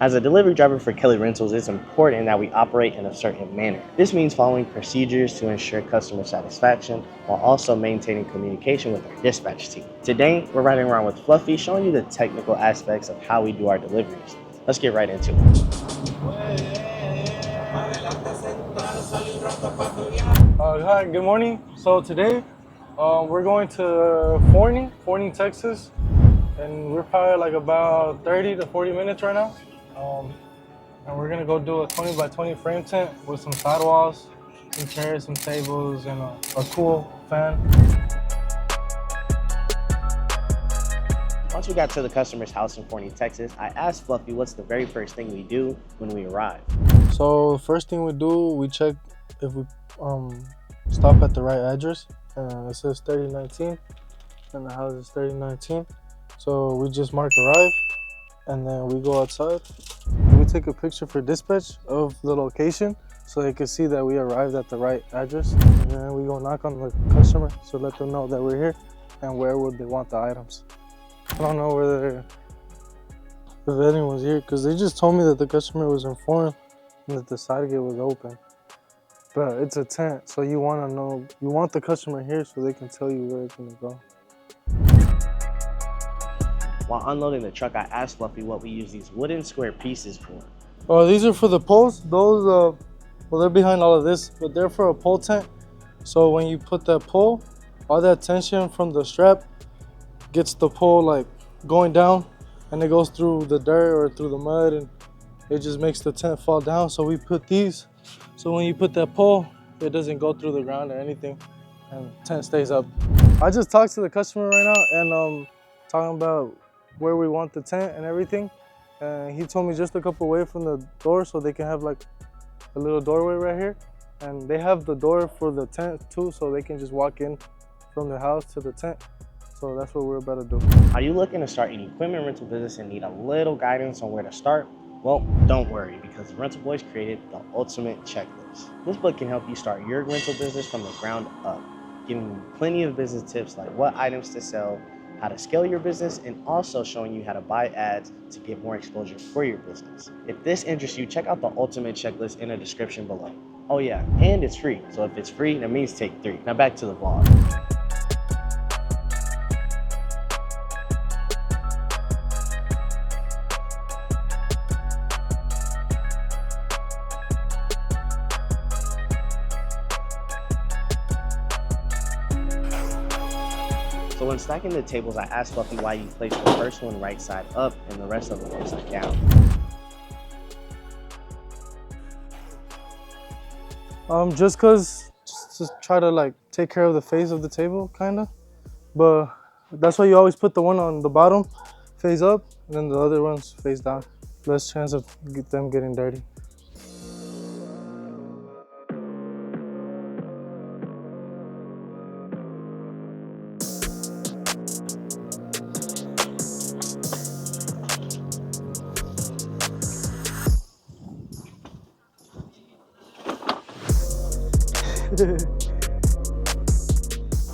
As a delivery driver for Kelly Rentals, it's important that we operate in a certain manner. This means following procedures to ensure customer satisfaction while also maintaining communication with our dispatch team. Today, we're riding around with Fluffy, showing you the technical aspects of how we do our deliveries. Let's get right into it. Hi, good morning. So today, we're going to Forney, Texas, and we're probably like about 30 to 40 minutes right now. And we're gonna go do a 20 by 20 frame tent with some sidewalls, some chairs, some tables, and a cool fan. Once we got to the customer's house in Forney, Texas, I asked Fluffy what's the very first thing we do when we arrive. So first thing we do, we check if we stop at the right address. It says 3019, and the house is 3019. So we just mark arrive, and then we go outside. We take a picture for dispatch of the location so they can see that we arrived at the right address. And then we go knock on the customer to let them know that we're here and where would they want the items. I don't know whether if anyone's here because they just told me that the customer was informed and that the side gate was open. But it's a tent, so you want to know, you want the customer here so they can tell you where it's gonna go. While unloading the truck, I asked Fluffy what we use these wooden square pieces for. Oh, these are for the poles. Those, well, they're behind all of this, but they're for a pole tent. So when you put that pole, all that tension from the strap gets the pole like going down, and it goes through the dirt or through the mud, and it just makes the tent fall down. So we put these, so when you put that pole, it doesn't go through the ground or anything, and tent stays up. I just talked to the customer right now, and talking about where we want the tent and everything. He told me just a couple away from the door so they can have like a little doorway right here. And they have the door for the tent too, so they can just walk in from their house to the tent. So that's what we're about to do. Are you looking to start an equipment rental business and need a little guidance on where to start? Well, don't worry, because the Rental Boys created the Ultimate Checklist. This book can help you start your rental business from the ground up, giving you plenty of business tips like what items to sell, how to scale your business, and also showing you how to buy ads to get more exposure for your business. If this interests you, check out the Ultimate Checklist in the description below. Oh yeah, and it's free. So if it's free, that means take 3. Now back to the vlog. So when stacking the tables, I asked Fluffy why you placed the first one right side up and the rest of them upside down. Just cause, just try to like take care of the face of the table, kinda. But that's why you always put the one on the bottom face up, and then the other ones face down. Less chance of them getting dirty.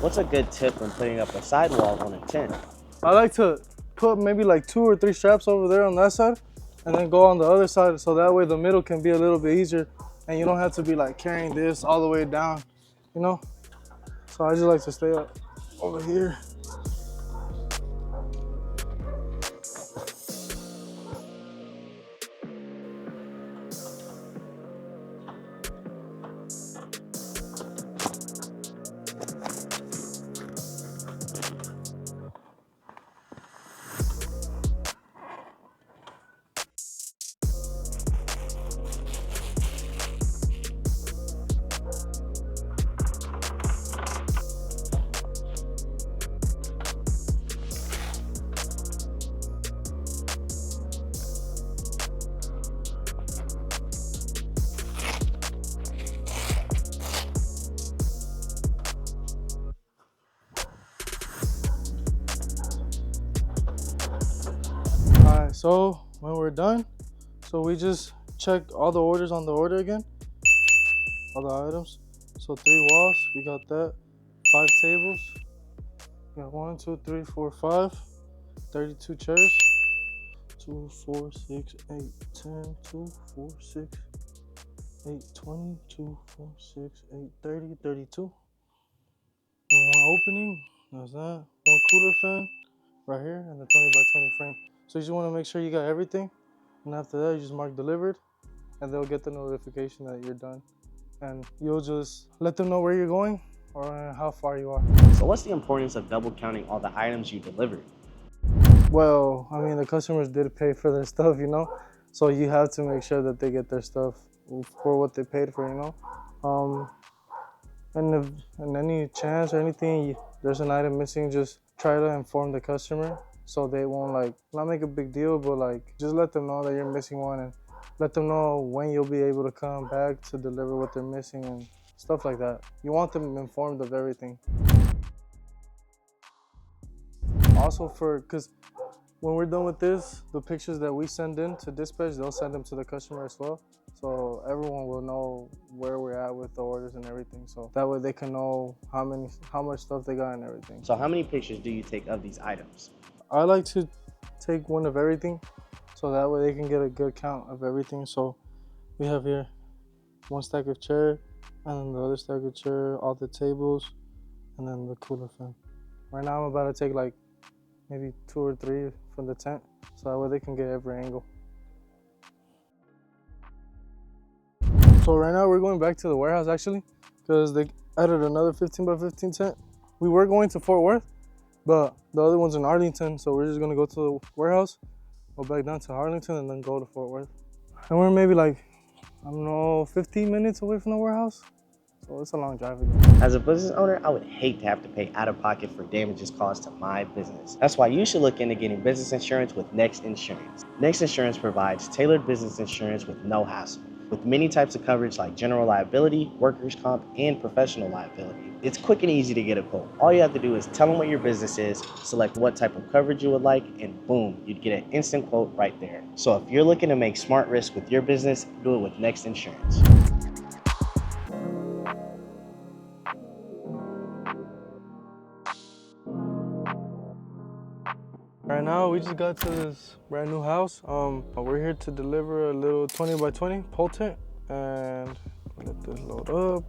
What's a good tip when putting up a sidewall on a tent? I like to put maybe like 2 or 3 straps over there on that side, and then go on the other side, so that way the middle can be a little bit easier, and you don't have to be like carrying this all the way down, you know? So I just like to stay up over here. All right, so when we're done, so we just check all the orders on the order again, all the items. So 3 walls, we got that. 5 tables, we got 1, 2, 3, 4, 5. 32 chairs. 2, 4, 6, 8, 10, 2, 4, 6, 8, 20, 2, 4, 6, 8, 30, 32. And one opening, that's that. One cooler fan right here, and the 20 by 20 frame. So you just want to make sure you got everything. And after that, you just mark delivered, and they'll get the notification that you're done. And you'll just let them know where you're going or how far you are. So what's the importance of double counting all the items you delivered? Well, I mean, the customers did pay for their stuff, you know? So you have to make sure that they get their stuff for what they paid for, you know? And if in any chance or anything, there's an item missing, just try to inform the customer so they won't like, not make a big deal, but like just let them know that you're missing one and let them know when you'll be able to come back to deliver what they're missing and stuff like that. You want them informed of everything. Also because when we're done with this, the pictures that we send in to dispatch, they'll send them to the customer as well. So everyone will know where we're at with the orders and everything. So that way they can know how much stuff they got and everything. So how many pictures do you take of these items? I like to take one of everything, so that way they can get a good count of everything. So we have here one stack of chair, and then the other stack of chair, all the tables, and then the cooler fan. Right now I'm about to take like maybe 2 or 3 from the tent, so that way they can get every angle. So right now we're going back to the warehouse actually, because they added another 15 by 15 tent. We were going to Fort Worth, but the other one's in Arlington, so we're just gonna go to the warehouse, go back down to Arlington, and then go to Fort Worth. And we're maybe like, I don't know, 15 minutes away from the warehouse. So it's a long drive again. As a business owner, I would hate to have to pay out of pocket for damages caused to my business. That's why you should look into getting business insurance with Next Insurance. Next Insurance provides tailored business insurance with no hassle, with many types of coverage like general liability, workers' comp, and professional liability. It's quick and easy to get a quote. All you have to do is tell them what your business is, select what type of coverage you would like, and boom, you'd get an instant quote right there. So if you're looking to make smart risks with your business, do it with Next Insurance. Right now, we just got to this brand new house. We're here to deliver a little 20 by 20 pole tent, and let this load up.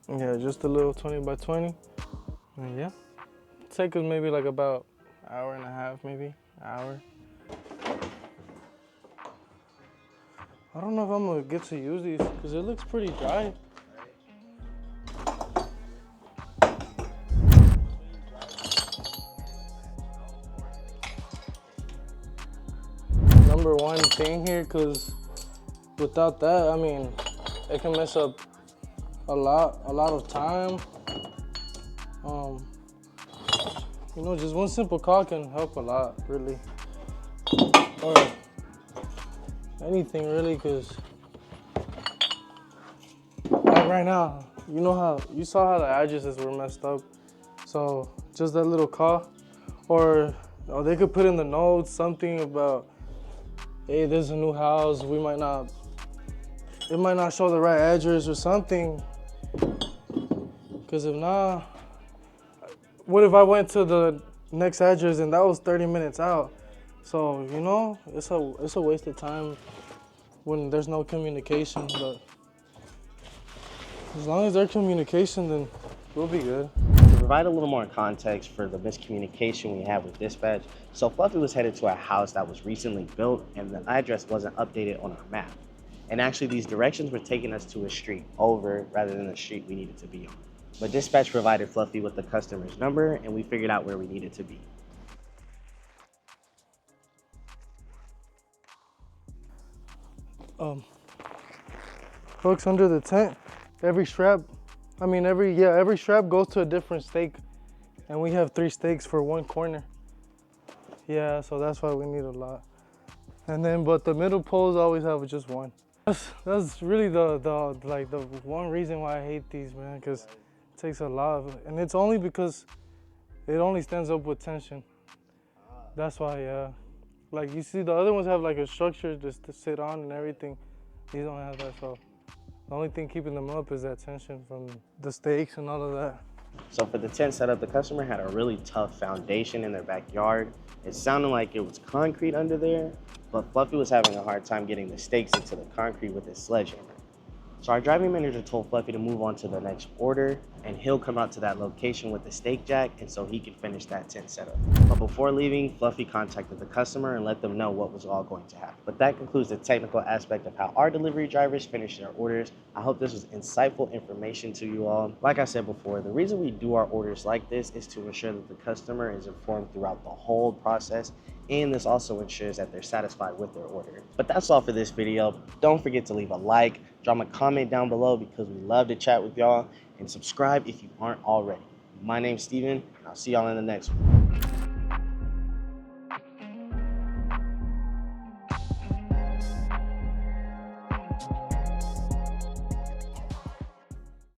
Yeah, just a little 20 by 20, and yeah, take us maybe like about an hour and a half, maybe an hour. I don't know if I'm gonna get to use these because it looks pretty dry. Number one thing here, because without that, I mean, it can mess up a lot of time. You know, just one simple call can help a lot, really. Or anything really, because like right now, you saw how the addresses were messed up. So just that little call, or they could put in the notes something about, hey, there's a new house, it might not show the right address or something. Because if not, what if I went to the next address and that was 30 minutes out? So, you know, it's a waste of time when there's no communication, but as long as there's communication, then we'll be good. To provide a little more context for the miscommunication we have with dispatch, so Fluffy was headed to a house that was recently built and the address wasn't updated on our map. And actually these directions were taking us to a street over rather than the street we needed to be on. But dispatch provided Fluffy with the customer's number and we figured out where we needed to be. Hooks under the tent, every strap goes to a different stake, and we have 3 stakes for one corner. Yeah, so that's why we need a lot. And then, but the middle poles always have just one. That's really the one reason why I hate these, man, because it takes a lot and it's only because it only stands up with tension. That's why, yeah. Like you see, the other ones have like a structure just to sit on and everything. These don't have that, so the only thing keeping them up is that tension from the stakes and all of that. So for the tent setup, the customer had a really tough foundation in their backyard. It sounded like it was concrete under there, but Fluffy was having a hard time getting the stakes into the concrete with his sledgehammer. So our driving manager told Fluffy to move on to the next order, and he'll come out to that location with the stake jack, and so he can finish that tent setup. But before leaving, Fluffy contacted the customer and let them know what was all going to happen. But that concludes the technical aspect of how our delivery drivers finish their orders. I hope this was insightful information to you all. Like I said before, the reason we do our orders like this is to ensure that the customer is informed throughout the whole process, and this also ensures that they're satisfied with their order. But that's all for this video. Don't forget to leave a like, drop a comment down below because we love to chat with y'all, and subscribe if you aren't already. My name's Steven, and I'll see y'all in the next one.